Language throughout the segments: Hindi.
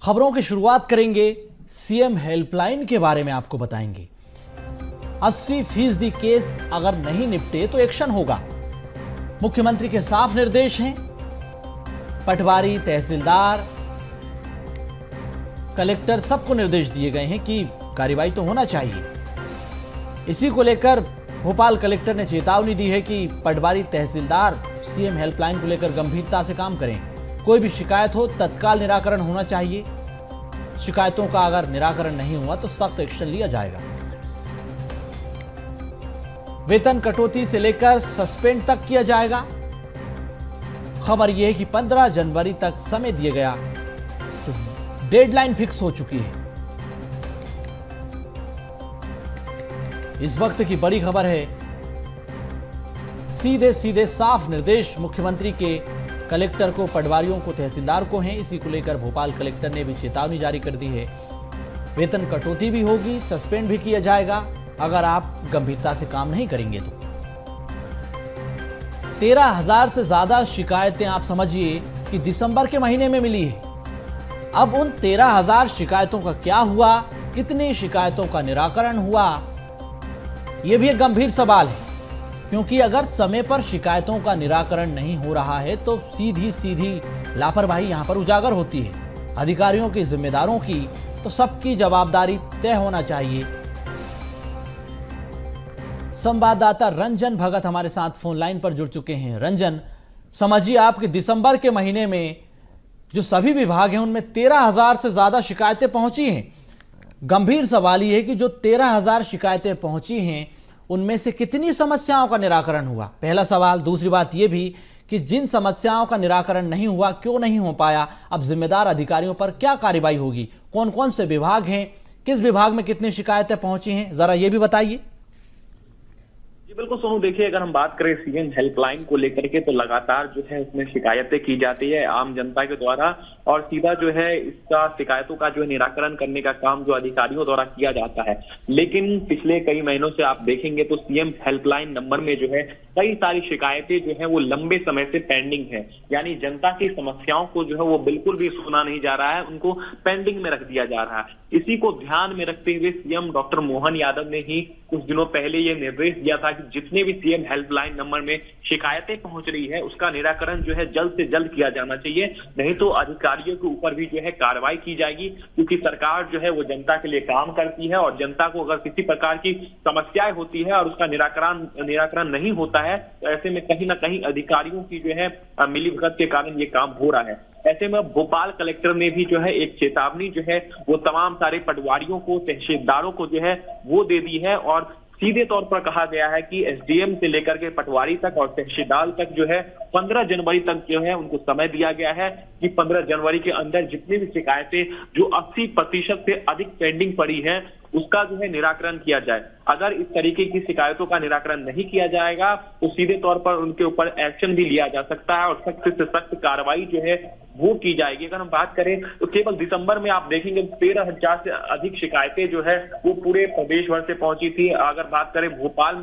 खबरों की शुरुआत करेंगे सीएम हेल्पलाइन के बारे में आपको बताएंगे। 80% केस अगर नहीं निपटे तो एक्शन होगा। मुख्यमंत्री के साफ निर्देश हैं। पटवारी, तहसीलदार, कलेक्टर सबको निर्देश दिए गए हैं कि कार्रवाई तो होना चाहिए। इसी को लेकर भोपाल कलेक्टर ने चेतावनी दी है कि पटवारी, तहसीलदार सीएम हेल्पलाइन को लेकर गंभीरता से काम करें। कोई भी शिकायत हो तत्काल निराकरण होना चाहिए। शिकायतों का अगर निराकरण नहीं हुआ तो सख्त एक्शन लिया जाएगा। वेतन कटौती से लेकर सस्पेंड तक किया जाएगा। खबर यह है कि 15 जनवरी तक समय दिया गया तो डेडलाइन फिक्स हो चुकी है। इस वक्त की बड़ी खबर है, सीधे सीधे साफ निर्देश मुख्यमंत्री के कलेक्टर को, पटवारियों को, तहसीलदार को हैं। इसी को लेकर भोपाल कलेक्टर ने भी चेतावनी जारी कर दी है। वेतन कटौती भी होगी, सस्पेंड भी किया जाएगा अगर आप गंभीरता से काम नहीं करेंगे तो। 13,000 से ज्यादा शिकायतें आप समझिए कि दिसंबर के महीने में मिली है। अब उन 13,000 शिकायतों का क्या हुआ, कितनी शिकायतों का निराकरण हुआ, यह भी एक गंभीर सवाल है। क्योंकि अगर समय पर शिकायतों का निराकरण नहीं हो रहा है तो सीधी सीधी लापरवाही यहां पर उजागर होती है। अधिकारियों की, जिम्मेदारों की, तो सबकी जवाबदारी तय होना चाहिए। संवाददाता रंजन भगत हमारे साथ फोन लाइन पर जुड़ चुके हैं। रंजन, समझिए आपके दिसंबर के महीने में जो सभी विभाग हैं उनमें 13,000 से ज्यादा शिकायतें पहुंची हैं। गंभीर सवाल यह है कि जो 13,000 शिकायतें पहुंची हैं उनमें से कितनी समस्याओं का निराकरण हुआ, पहला सवाल। दूसरी बात यह भी कि जिन समस्याओं का निराकरण नहीं हुआ, क्यों नहीं हो पाया, अब जिम्मेदार अधिकारियों पर क्या कार्रवाई होगी, कौन कौन से विभाग हैं, किस विभाग में कितनी शिकायतें पहुंची हैं, जरा यह भी बताइए। बिल्कुल सोनू, देखिए अगर हम बात करें सीएम हेल्पलाइन को लेकर के तो लगातार जो है इसमें शिकायतें की जाती है आम जनता के द्वारा, और सीधा जो है इसका शिकायतों का जो है निराकरण करने का काम जो अधिकारियों द्वारा किया जाता है। लेकिन पिछले कई महीनों से आप देखेंगे तो सीएम हेल्पलाइन नंबर में जो है कई सारी शिकायतें जो है वो लंबे समय से पेंडिंग है। यानी जनता की समस्याओं को जो है वो बिल्कुल भी सुना नहीं जा रहा है, उनको पेंडिंग में रख दिया जा रहा है। इसी को ध्यान में रखते हुए सीएम डॉक्टर मोहन यादव ने ही कुछ दिनों पहले ये निर्देश दिया था कि जितने भी सीएम हेल्पलाइन नंबर में शिकायतें पहुंच रही है उसका निराकरण जो है जल्द से जल्द किया जाना चाहिए, नहीं तो अधिकारियों के ऊपर भी जो है कार्रवाई की जाएगी। क्योंकि सरकार जो है वो जनता के लिए काम करती है और जनता को अगर किसी प्रकार की समस्याएं होती है और उसका निराकरण नहीं होता है तो ऐसे में कहीं ना कहीं अधिकारियों की जो है मिलीभगत के कारण ये काम हो रहा है। ऐसे में भोपाल कलेक्टर ने भी जो है एक चेतावनी जो है वो तमाम सारे पटवारियों को, तहसीलदारों को जो है वो दे दी है, और सीधे तौर पर कहा गया है कि एसडीएम से लेकर के पटवारी तक और तहसीलदार तक जो है 15 जनवरी तक जो है उनको समय दिया गया है कि 15 जनवरी के अंदर जितनी भी शिकायतें जो 80% से अधिक पेंडिंग पड़ी है उसका जो है निराकरण किया जाए। अगर इस तरीके की शिकायतों का निराकरण नहीं किया जाएगा तो सीधे तौर पर उनके ऊपर एक्शन भी लिया जा सकता है और सख्त से सख्त कार्रवाई जो है वो की जाएगी। अगर हम बात करें तो केवल दिसंबर में आप देखेंगे 13,000 से अधिक शिकायतें जो है वो पूरे प्रदेश भर से पहुंची थी। अगर बात करें भोपाल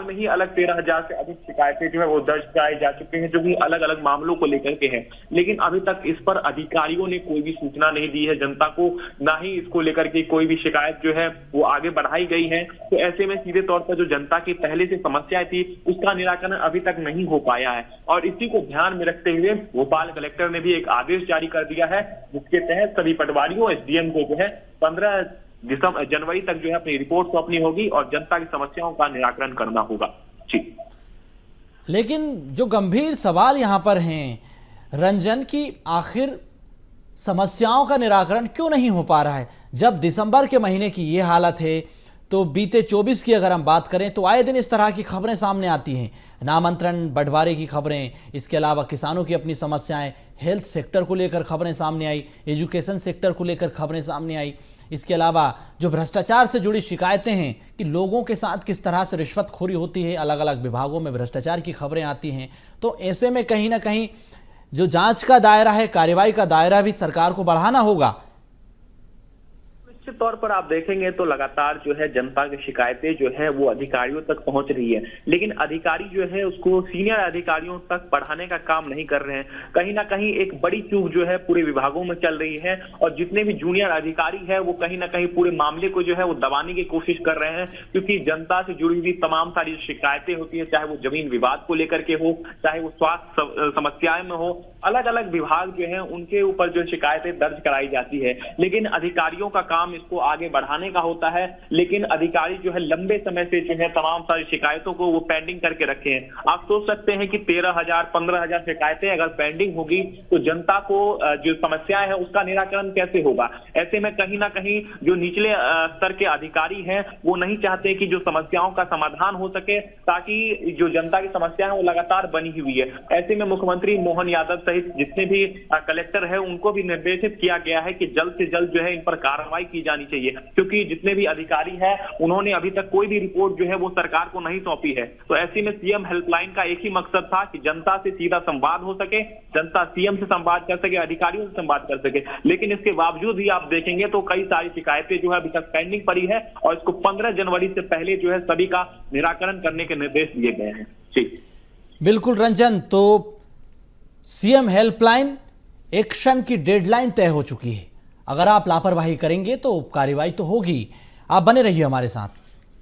में ही अलग 13,000 से अधिक शिकायतें जो है वो दर्ज कराई जा चुकी हैं, जो कि अलग अलग मामलों को लेकर के हैं। लेकिन अभी तक इस पर अधिकारियों ने कोई भी सूचना नहीं दी है जनता को, ना ही इसको लेकर के कोई भी शिकायत जो है वो आगे बढ़ाई गई है। तो ऐसे में सीधे तौर पर जो जनता की पहले से समस्याएं थी उसका निराकरण अभी तक नहीं हो पाया है, और इसी को ध्यान में रखते हुए भोपाल कलेक्टर ने भी एक आदेश जारी कर दिया है जिसके तहत सभी पटवारियों, एसडीएम को जो है 15 जनवरी तक जो है अपनी रिपोर्ट सौंपनी होगी और जनता की समस्याओं का निराकरण करना होगा। जी, लेकिन जो गंभीर सवाल यहां पर हैं रंजन, की आखिर समस्याओं का निराकरण क्यों नहीं हो पा रहा है? जब दिसंबर के महीने की ये हालत है तो बीते 24 की अगर हम बात करें तो आए दिन इस तरह की खबरें सामने आती हैं। नामांतरण बंटवारे की खबरें, इसके अलावा किसानों की अपनी समस्याएं, हेल्थ सेक्टर को लेकर खबरें सामने आई, एजुकेशन सेक्टर को लेकर खबरें सामने आई। इसके अलावा जो भ्रष्टाचार से जुड़ी शिकायतें हैं कि लोगों के साथ किस तरह से रिश्वतखोरी होती है, अलग अलग विभागों में भ्रष्टाचार की खबरें आती हैं। तो ऐसे में कहीं ना कहीं जो जांच का दायरा है, कार्रवाई का दायरा भी सरकार को बढ़ाना होगा। निश्चित तौर पर आप देखेंगे तो लगातार जो है जनता की शिकायतें जो है वो अधिकारियों तक पहुंच रही है, लेकिन अधिकारी जो है उसको सीनियर अधिकारियों तक बढ़ाने का काम नहीं कर रहे हैं। कहीं ना कहीं एक बड़ी चूक जो है पूरे विभागों में चल रही है और जितने भी जूनियर अधिकारी है वो कहीं ना कहीं पूरे मामले को जो है वो दबाने की कोशिश कर रहे हैं, क्योंकि जनता से जुड़ी हुई तमाम सारी शिकायतें होती है, चाहे वो जमीन विवाद को लेकर के हो, चाहे वो स्वास्थ्य समस्याएं में हो, अलग अलग विभाग जो है उनके ऊपर जो शिकायतें दर्ज कराई जाती है, लेकिन अधिकारियों का काम इसको आगे बढ़ाने का होता है। लेकिन अधिकारी जो है लंबे समय से जो है तमाम सारी शिकायतों को वो पेंडिंग करके रखे हैं। आप सोच सकते हैं कि 13,000 15,000 शिकायतें अगर पेंडिंग होगी तो जनता को जो समस्याएं है उसका निराकरण कैसे होगा। ऐसे में कहीं ना कहीं जो निचले स्तर के अधिकारी हैं वो नहीं चाहते कि जो समस्याओं का समाधान हो सके, ताकि जो जनता की समस्या है वो लगातार बनी हुई है। ऐसे में मुख्यमंत्री मोहन यादव सहित जितने भी कलेक्टर है उनको भी निर्देशित किया गया है कि जल्द से जल्द जो है इन पर कार्रवाई की जानी चाहिए, क्योंकि जितने भी अधिकारी हैं उन्होंने अभी तक कोई भी रिपोर्ट जो है वो सरकार को नहीं सौंपी है। तो ऐसे में सीएम हेल्पलाइन का एक ही मकसद था कि जनता से सीधा संवाद हो सके, जनता सीएम से संवाद कर सके, अधिकारियों से संवाद कर सके। लेकिन इसके बावजूद भी आप देखेंगे तो कई सारी शिकायतें जो है अभी तक पेंडिंग पड़ी है और इसको 15 जनवरी से पहले जो है सभी का निराकरण करने के निर्देश दिए गए हैं। जी बिल्कुल रंजन, तो सीएम हेल्पलाइन एक्शन की डेडलाइन तय हो चुकी है। अगर आप लापरवाही करेंगे तो कार्रवाई तो होगी। आप बने रहिए हमारे साथ।